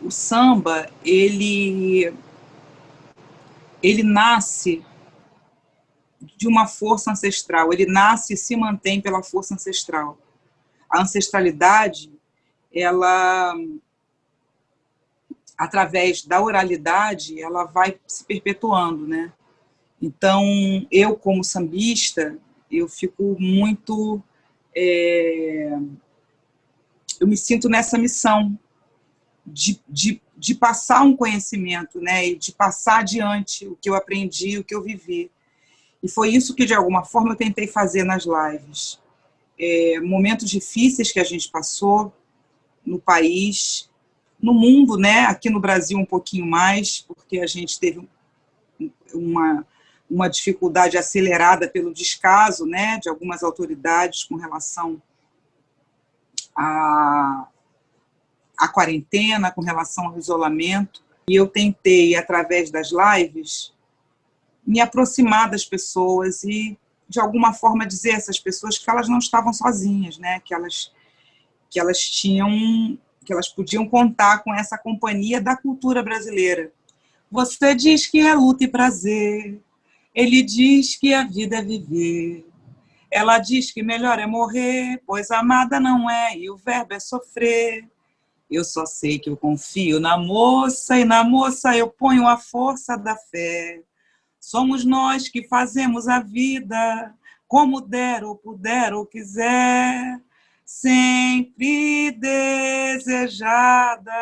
o samba, ele nasce de uma força ancestral, ele nasce e se mantém pela força ancestral. A ancestralidade, ela, através da oralidade, ela vai se perpetuando, né? Então, eu, como sambista, eu fico muito... eu me sinto nessa missão de passar um conhecimento, né? E de passar adiante o que eu aprendi, o que eu vivi. E foi isso que, de alguma forma, eu tentei fazer nas lives. Momentos difíceis que a gente passou no país, no mundo, né? Aqui no Brasil um pouquinho mais, porque a gente teve uma dificuldade acelerada pelo descaso, né, de algumas autoridades com relação à quarentena, com relação ao isolamento. E eu tentei, através das lives, me aproximar das pessoas e, de alguma forma, dizer a essas pessoas que elas não estavam sozinhas, né, que elas podiam contar com essa companhia da cultura brasileira. Você diz que é luta e prazer, ele diz que a vida é viver, ela diz que melhor é morrer, pois amada não é, e o verbo é sofrer. Eu só sei que eu confio na moça, e na moça eu ponho a força da fé. Somos nós que fazemos a vida, como der ou puder ou quiser, sempre desejada,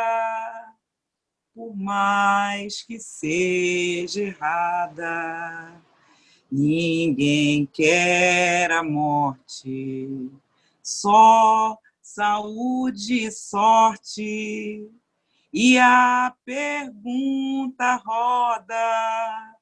por mais que seja errada. Ninguém quer a morte, só saúde e sorte. E a pergunta roda,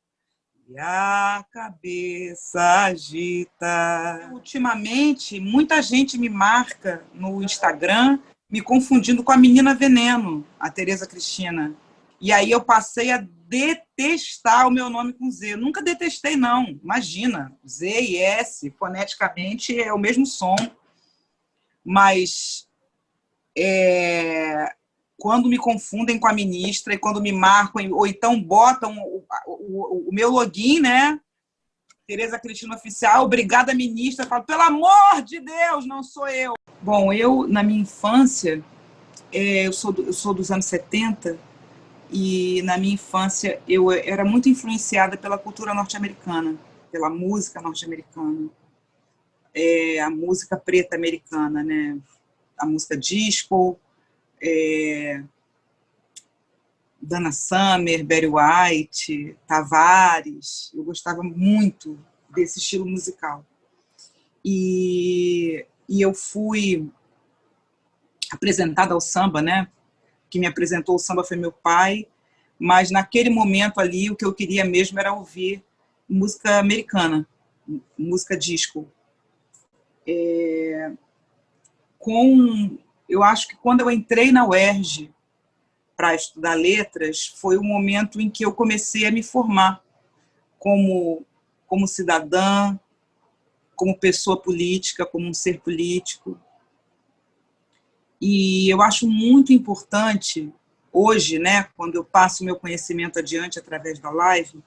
e a cabeça agita. Ultimamente, muita gente me marca no Instagram, me confundindo com a menina Veneno, a Tereza Cristina. E aí eu passei a detestar o meu nome com Z. Nunca detestei, não. Imagina, Z e S, foneticamente, é o mesmo som. Mas quando me confundem com a ministra e quando me marcam, ou então botam o meu login, né? Tereza Cristina Oficial, obrigada, ministra. Eu falo, pelo amor de Deus, não sou eu. Bom, eu, na minha infância, eu sou dos anos 70, e na minha infância eu era muito influenciada pela cultura norte-americana, pela música norte-americana, a música preta americana, né? A música disco, Dana Summer, Barry White, Tavares. Eu gostava muito desse estilo musical. E eu fui apresentada ao samba, né? Que me apresentou o samba foi meu pai, mas naquele momento ali o que eu queria mesmo era ouvir música americana, música disco. Eu acho que quando eu entrei na UERJ para estudar letras, foi o momento em que eu comecei a me formar como cidadã, como pessoa política, como um ser político. E eu acho muito importante, hoje, né, quando eu passo o meu conhecimento adiante através da live,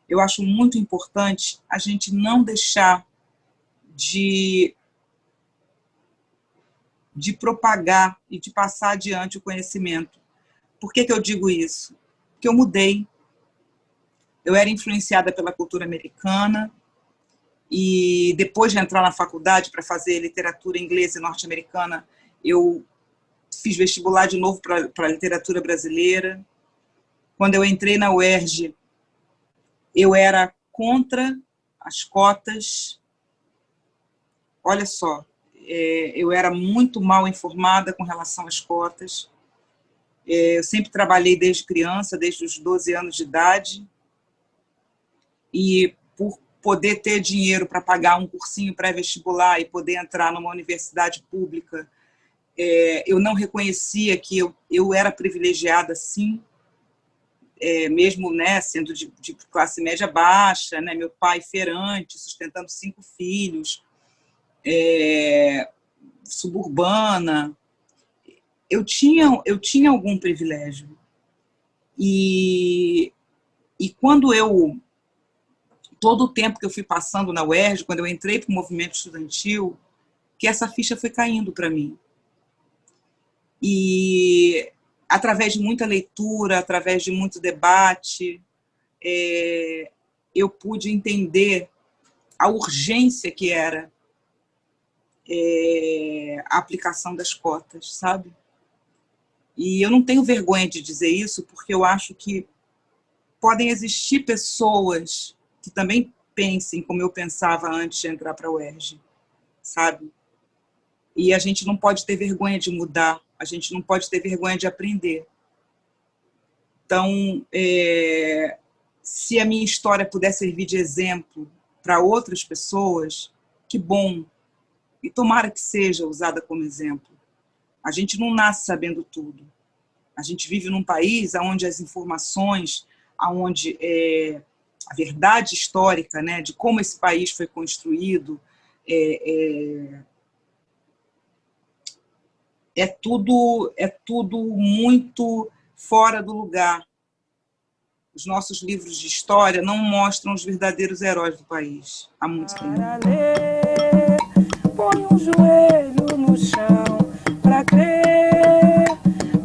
eu acho muito importante a gente não deixar de propagar e de passar adiante o conhecimento. Por que eu digo isso? Porque eu mudei. Eu era influenciada pela cultura americana e depois de entrar na faculdade para fazer literatura inglesa e norte-americana, eu fiz vestibular de novo para a literatura brasileira. Quando eu entrei na UERJ, eu era contra as cotas. Olha só, eu era muito mal informada com relação às cotas. Eu sempre trabalhei desde criança, desde os 12 anos de idade, e por poder ter dinheiro para pagar um cursinho pré-vestibular e poder entrar numa universidade pública, eu não reconhecia que eu era privilegiada, sim, mesmo, né, sendo de classe média baixa, né, meu pai feirante, sustentando 5 filhos, suburbana. eu tinha algum privilégio. E quando todo o tempo que eu fui passando na UERJ, quando eu entrei para o movimento estudantil, que essa ficha foi caindo para mim. E através de muita leitura, através de muito debate, eu pude entender a urgência que era a aplicação das cotas, sabe? E eu não tenho vergonha de dizer isso, porque eu acho que podem existir pessoas que também pensem como eu pensava antes de entrar para a UERJ, sabe? E a gente não pode ter vergonha de mudar, a gente não pode ter vergonha de aprender. Então, se a minha história puder servir de exemplo para outras pessoas, que bom. E tomara que seja usada como exemplo. A gente não nasce sabendo tudo. A gente vive num país onde as informações, onde a verdade histórica, né, de como esse país foi construído, é tudo muito fora do lugar. Os nossos livros de história não mostram os verdadeiros heróis do país há muito tempo. Põe um joelho no chão pra crer.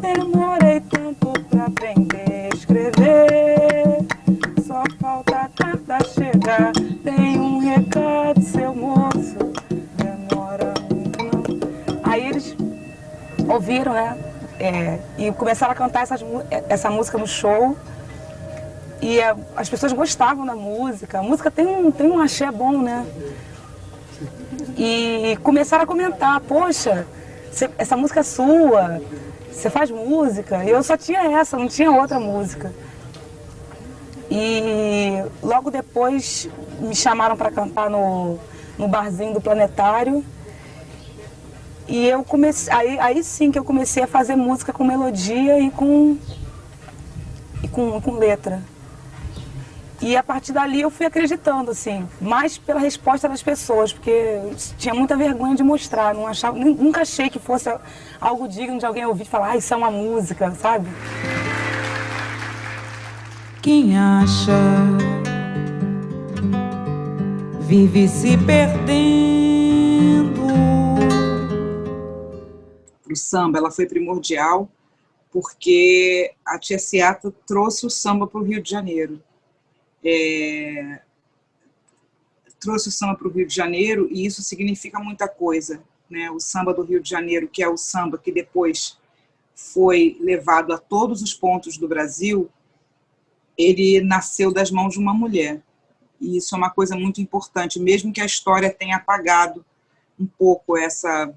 Demorei tanto pra aprender a escrever. Só falta a carta chegar. Tem um recado, seu moço. Demora muito não. Aí eles ouviram, né? E começaram a cantar essa música no show. E as pessoas gostavam da música. A música tem um axé bom, né? E começaram a comentar, poxa, essa música é sua, você faz música. E eu só tinha essa, não tinha outra música. E logo depois me chamaram para cantar no barzinho do Planetário. E eu comecei, aí sim que eu comecei a fazer música com melodia e com letra. E a partir dali eu fui acreditando, assim, mais pela resposta das pessoas, porque eu tinha muita vergonha de mostrar, nunca achei que fosse algo digno de alguém ouvir e falar, isso é uma música, sabe? Quem acha vive se perdendo. O samba, ela foi primordial porque a Tia Seata trouxe o samba para o Rio de Janeiro. Trouxe o samba para o Rio de Janeiro e isso significa muita coisa, né? O samba do Rio de Janeiro, que é o samba que depois foi levado a todos os pontos do Brasil, ele nasceu das mãos de uma mulher. E isso é uma coisa muito importante, mesmo que a história tenha apagado um pouco essa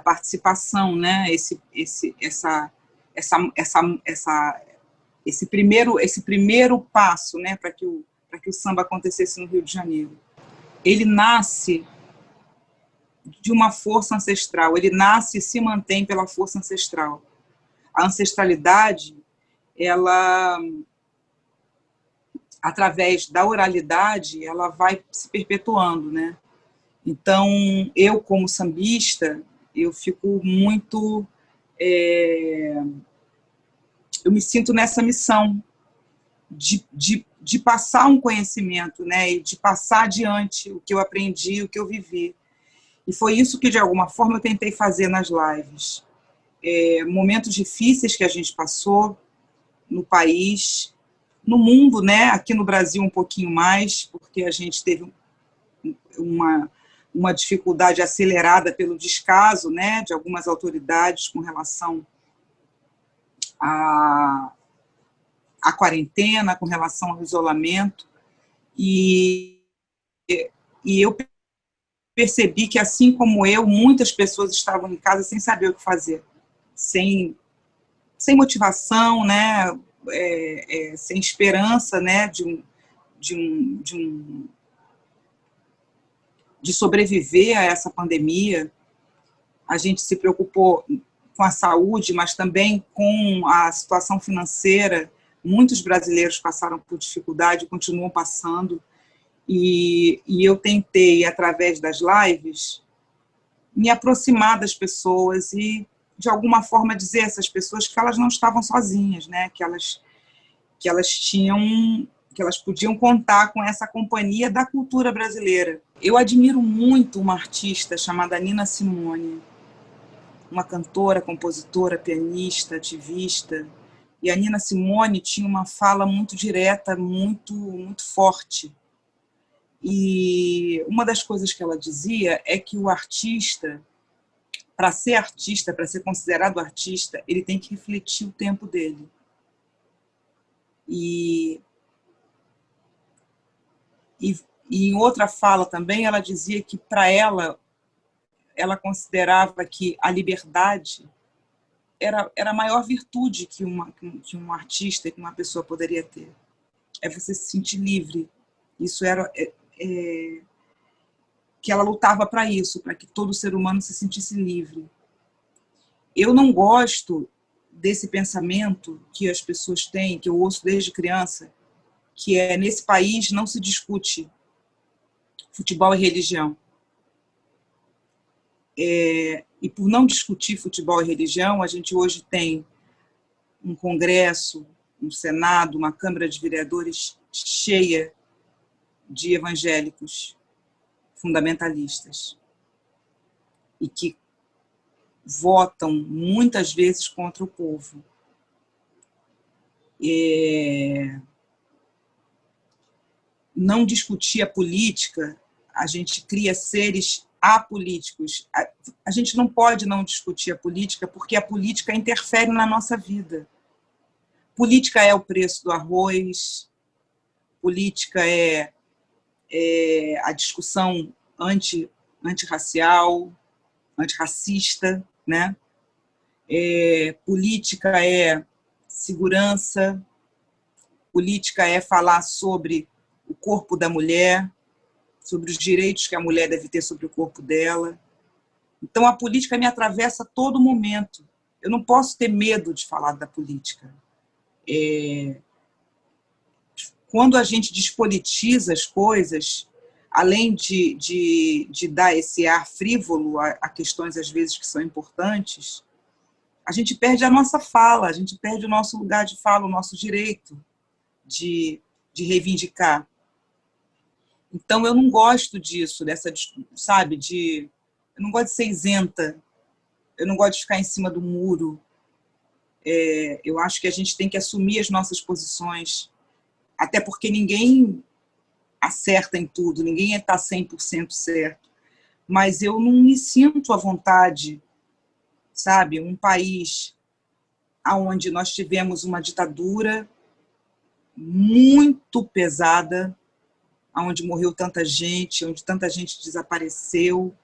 participação, né? Esse primeiro passo, né, para que o samba acontecesse no Rio de Janeiro. Ele nasce de uma força ancestral, ele nasce e se mantém pela força ancestral. A ancestralidade, ela, através da oralidade, ela vai se perpetuando, né? Então, eu, como sambista, eu fico muito... eu me sinto nessa missão de passar um conhecimento, né, e de passar adiante o que eu aprendi, o que eu vivi. E foi isso que, de alguma forma, eu tentei fazer nas lives. Momentos difíceis que a gente passou no país, no mundo, né, aqui no Brasil um pouquinho mais, porque a gente teve uma dificuldade acelerada pelo descaso, né, de algumas autoridades com relação à quarentena, com relação ao isolamento, e eu percebi que, assim como eu, muitas pessoas estavam em casa sem saber o que fazer, sem motivação, né, sem esperança, né, de sobreviver a essa pandemia. A gente se preocupou com a saúde, mas também com a situação financeira. Muitos brasileiros passaram por dificuldade, continuam passando, e eu tentei, através das lives, me aproximar das pessoas e, de alguma forma, dizer a essas pessoas que elas não estavam sozinhas, né? Que elas podiam contar com essa companhia da cultura brasileira. Eu admiro muito uma artista chamada Nina Simone, uma cantora, compositora, pianista, ativista. E a Nina Simone tinha uma fala muito direta, muito forte. E uma das coisas que ela dizia é que o artista, para ser considerado artista, ele tem que refletir o tempo dele. E em outra fala também, ela dizia que, para ela considerava que a liberdade era a maior virtude que um artista, que uma pessoa poderia ter. É você se sentir livre. Isso era... que ela lutava para isso, para que todo ser humano se sentisse livre. Eu não gosto desse pensamento que as pessoas têm, que eu ouço desde criança, que é: nesse país não se discute futebol e religião. E por não discutir futebol e religião, a gente hoje tem um Congresso, um Senado, uma Câmara de Vereadores cheia de evangélicos fundamentalistas e que votam muitas vezes contra o povo. Não discutir a política, a gente cria seres apolíticos. A gente não pode não discutir a política, porque a política interfere na nossa vida. Política é o preço do arroz, política é a discussão antirracial, antirracista, né? Política é segurança, política é falar sobre o corpo da mulher, sobre os direitos que a mulher deve ter sobre o corpo dela. Então, a política me atravessa a todo momento. Eu não posso ter medo de falar da política. Quando a gente despolitiza as coisas, além de dar esse ar frívolo a questões, às vezes, que são importantes, a gente perde a nossa fala, a gente perde o nosso lugar de fala, o nosso direito de reivindicar. Então, eu não gosto disso, sabe, eu não gosto de ser isenta, eu não gosto de ficar em cima do muro. Eu acho que a gente tem que assumir as nossas posições, até porque ninguém acerta em tudo, ninguém está 100% certo. Mas eu não me sinto à vontade, sabe, um país onde nós tivemos uma ditadura muito pesada, onde morreu tanta gente, onde tanta gente desapareceu,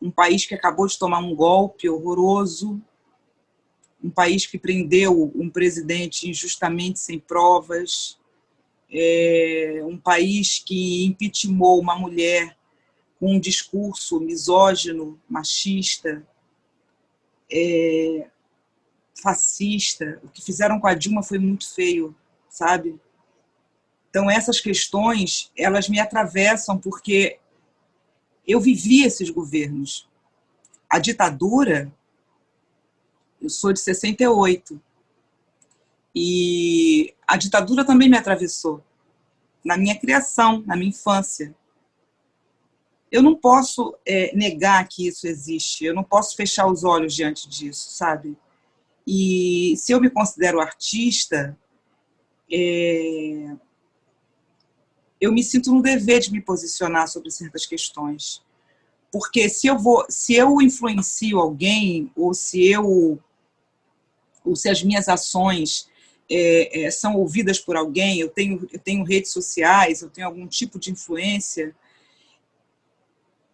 um país que acabou de tomar um golpe horroroso, um país que prendeu um presidente injustamente, sem provas, um país que impeachmentou uma mulher com um discurso misógino, machista, fascista. O que fizeram com a Dilma foi muito feio, sabe? Então, essas questões, elas me atravessam porque eu vivi esses governos. A ditadura, eu sou de 68, e a ditadura também me atravessou, na minha criação, na minha infância. Eu não posso negar que isso existe, eu não posso fechar os olhos diante disso, sabe? E se eu me considero artista, eu me sinto no dever de me posicionar sobre certas questões. Porque se eu influencio alguém, ou se as minhas ações são ouvidas por alguém, eu tenho redes sociais, eu tenho algum tipo de influência,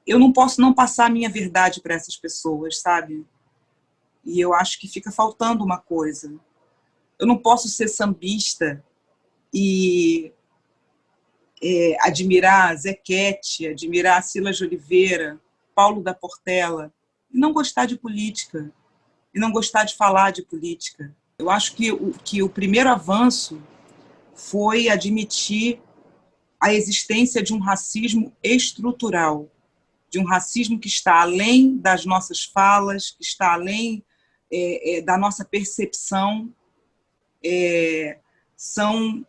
eu não posso não passar a minha verdade para essas pessoas, sabe? E eu acho que fica faltando uma coisa. Eu não posso ser sambista e admirar Zequete, admirar Silas de Oliveira, Paulo da Portela, e não gostar de política, e não gostar de falar de política. Eu acho que o primeiro avanço foi admitir a existência de um racismo estrutural. de um racismo que está além das nossas falas, que está além da nossa percepção. São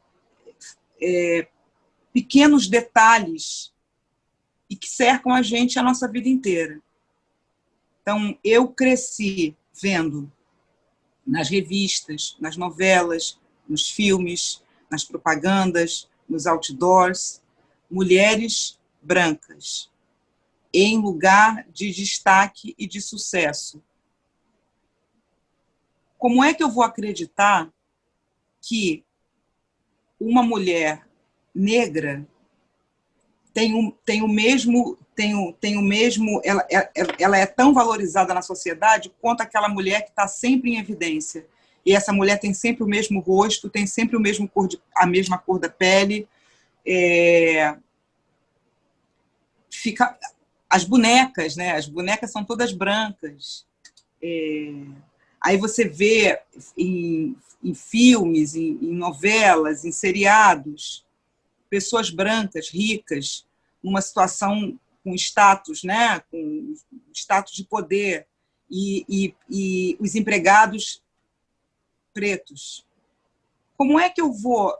pequenos detalhes e que cercam a gente a nossa vida inteira. Então, eu cresci vendo nas revistas, nas novelas, nos filmes, nas propagandas, nos outdoors, mulheres brancas em lugar de destaque e de sucesso. Como é que eu vou acreditar que uma mulher negra tem o mesmo, ela é tão valorizada na sociedade quanto aquela mulher que está sempre em evidência? E essa mulher tem sempre o mesmo rosto, tem sempre a mesma cor da pele. As bonecas, né? As bonecas são todas brancas. Aí você vê em filmes, em novelas, em seriados, pessoas brancas, ricas, numa situação com status, né? Com status de poder, e os empregados pretos. Como é que eu vou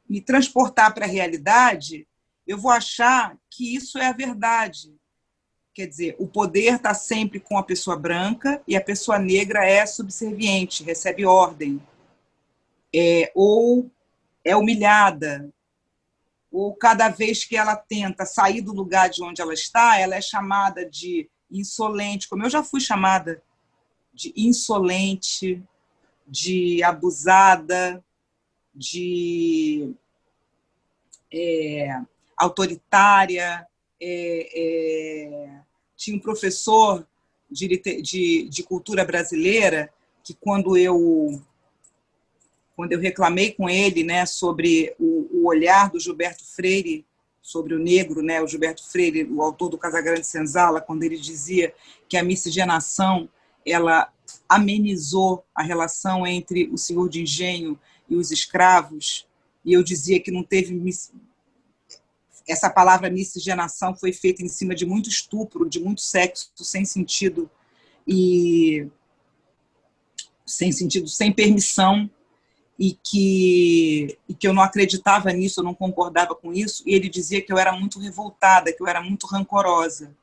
me transportar para a realidade? Eu vou achar que isso é a verdade. Quer dizer, o poder está sempre com a pessoa branca e a pessoa negra é subserviente, recebe ordem, ou é humilhada, ou cada vez que ela tenta sair do lugar de onde ela está, ela é chamada de insolente, como eu já fui chamada de insolente, de abusada, de autoritária. Tinha um professor de cultura brasileira que, quando eu reclamei com ele, né, sobre o olhar do Gilberto Freire sobre o negro, né, o Gilberto Freire, o autor do Casagrande Senzala, quando ele dizia que a miscigenação ela amenizou a relação entre o senhor de engenho e os escravos, e eu dizia que não teve... Essa palavra miscigenação foi feita em cima de muito estupro, de muito sexo sem sentido, sem permissão, e que eu não acreditava nisso, eu não concordava com isso, e ele dizia que eu era muito revoltada, que eu era muito rancorosa.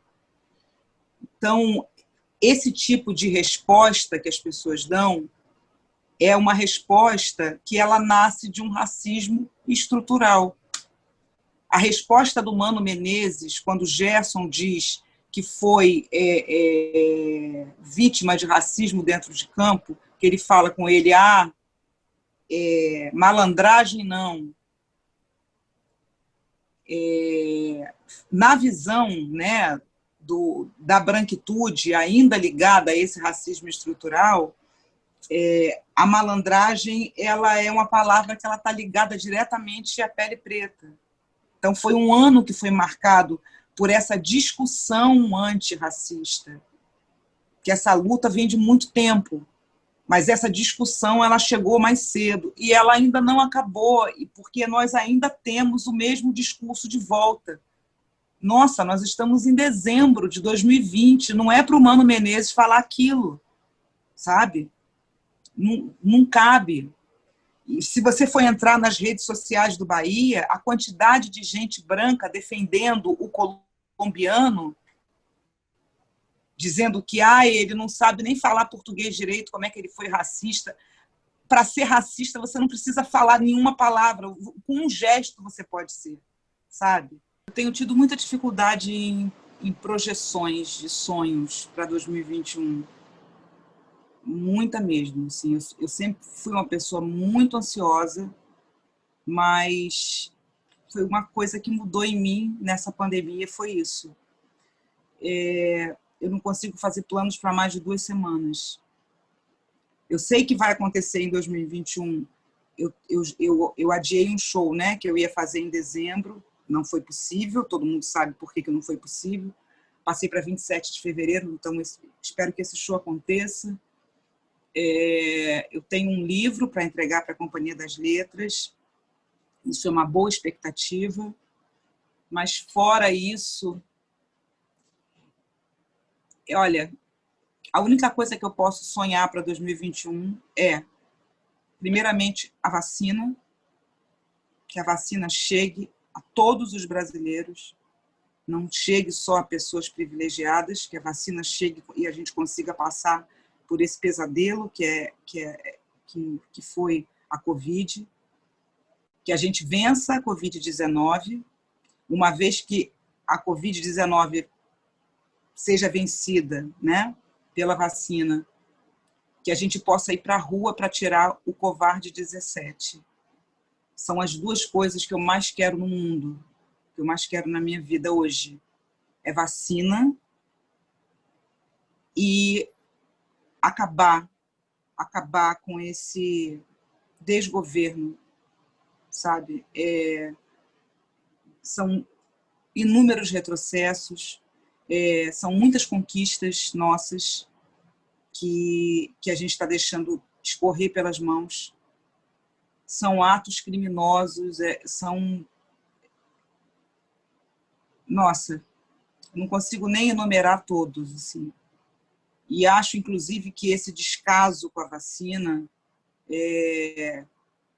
Então, esse tipo de resposta que as pessoas dão é uma resposta que ela nasce de um racismo estrutural. A resposta do Mano Menezes, quando Gerson diz que foi vítima de racismo dentro de campo, que ele fala com ele, malandragem não. Na visão, né, da branquitude, ainda ligada a esse racismo estrutural, a malandragem ela é uma palavra que ela está ligada diretamente à pele preta. Então, foi um ano que foi marcado por essa discussão antirracista, que essa luta vem de muito tempo, mas essa discussão ela chegou mais cedo e ela ainda não acabou, porque nós ainda temos o mesmo discurso de volta. Nossa, nós estamos em dezembro de 2020, não é para o Mano Menezes falar aquilo, sabe? Não cabe. E se você for entrar nas redes sociais do Bahia, a quantidade de gente branca defendendo o colombiano, dizendo que ele não sabe nem falar português direito, como é que ele foi racista. Para ser racista, você não precisa falar nenhuma palavra, com um gesto você pode ser, sabe? Eu tenho tido muita dificuldade em projeções de sonhos para 2021. Muita mesmo, assim. Eu sempre fui uma pessoa muito ansiosa, mas foi uma coisa que mudou em mim nessa pandemia, foi isso. Eu não consigo fazer planos para mais de 2 semanas. Eu sei que vai acontecer em 2021. Eu adiei um show, né, que eu ia fazer em dezembro, não foi possível, todo mundo sabe por que não foi possível. Passei para 27 de fevereiro, então espero que esse show aconteça. Eu tenho um livro para entregar para a Companhia das Letras, isso é uma boa expectativa. Mas, fora isso, olha, a única coisa que eu posso sonhar para 2021 é, primeiramente, a vacina, que a vacina chegue a todos os brasileiros, não chegue só a pessoas privilegiadas, que a vacina chegue e a gente consiga passar por esse pesadelo que foi a Covid, que a gente vença a Covid-19, uma vez que a Covid-19 seja vencida, né, pela vacina, que a gente possa ir para a rua para tirar o covarde-17. São as duas coisas que eu mais quero no mundo, que eu mais quero na minha vida hoje. É vacina e acabar com esse desgoverno, sabe? São inúmeros retrocessos, são muitas conquistas nossas que a gente está deixando escorrer pelas mãos. São atos criminosos, Nossa, não consigo nem enumerar todos, assim. E acho, inclusive, que esse descaso com a vacina,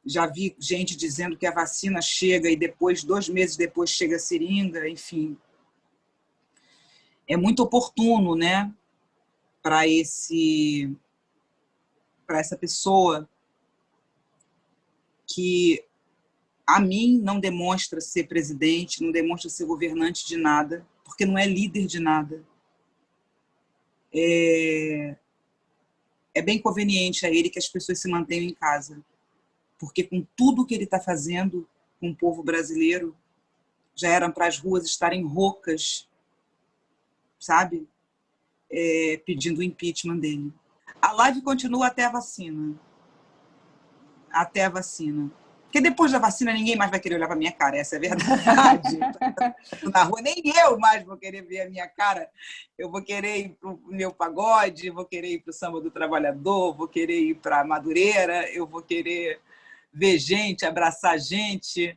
já vi gente dizendo que a vacina chega e depois, 2 meses depois, chega a seringa, enfim. É muito oportuno, né, para essa pessoa que, a mim, não demonstra ser presidente, não demonstra ser governante de nada, porque não é líder de nada. É bem conveniente a ele que as pessoas se mantenham em casa, porque com tudo que ele está fazendo com o povo brasileiro, já eram para as ruas estarem roucas, sabe? Pedindo o impeachment dele. A live continua até a vacina. Até a vacina. Porque depois da vacina ninguém mais vai querer olhar para a minha cara, essa é a verdade. Na rua nem eu mais vou querer ver a minha cara. Eu vou querer ir para o meu pagode, vou querer ir para o samba do trabalhador, vou querer ir para a Madureira, eu vou querer ver gente, abraçar gente,